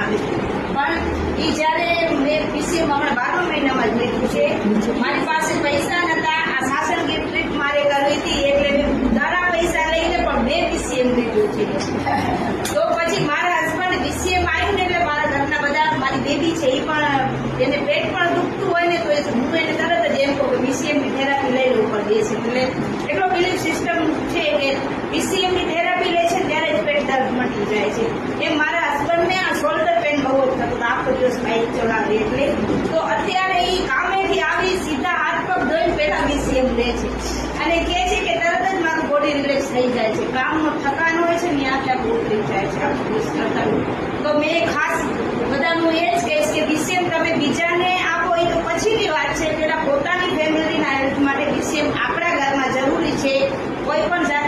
આવી પણ એ જ્યારે મેં પીસીએમ હમણાં 12મા મહિનામાં જ લીધું છે, મારી પાસે પૈસા નતા, આ શાસન ગિફ્ટ ટ્રીપ મારે કરવી હતી એટલે મેં ઉધારા પૈસા લઈને પણ મેં પીસીએમ લીધું છે. તો પછી મારા હસબન્ડ પીસીએમ આવ્યું ને એટલે મારા ઘરના બધા, મારી બેબી છે એ પણ, એને પેટ પણ દુખતું હોય ને તો હું એને તરત જ એમ કહું કે પીસીએમની થેરાપી લઈ લઉં પણ દે છે. એટલે એટલો બિલીફ સિસ્ટમ છે કે પીસીએમની થેરાપી લે છે ત્યારે જ પેટ દર્દ મટી જાય છે. એમ મારા હસબન્ડને આ શોલ્ડર પેન બહુ જ થતું, આખો દિવસ બાઇક ચલાવે એટલે. તો અત્યારે એ કામેથી આવી સીધા હાથ પગ ધોઈને પહેલા પીસીએમ લે છે અને કહે છે કે તરત જ મારું બોડી રિલેક્સ થઈ જાય છે, કામનો થકાન હોય છે ને ત્યાં ઉતરી જાય છે આખો દિવસ કરતા. તો મેં ખાસ બધાનું એ જ કહીશ કે પીસીએમ તમે બીજાને આપો એ તો પછીની વાત છે, પેલા પોતાની ફેમિલીના હેલ્થ માટે પીસીએમ આપણા ઘરમાં જરૂરી છે. કોઈ પણ જાત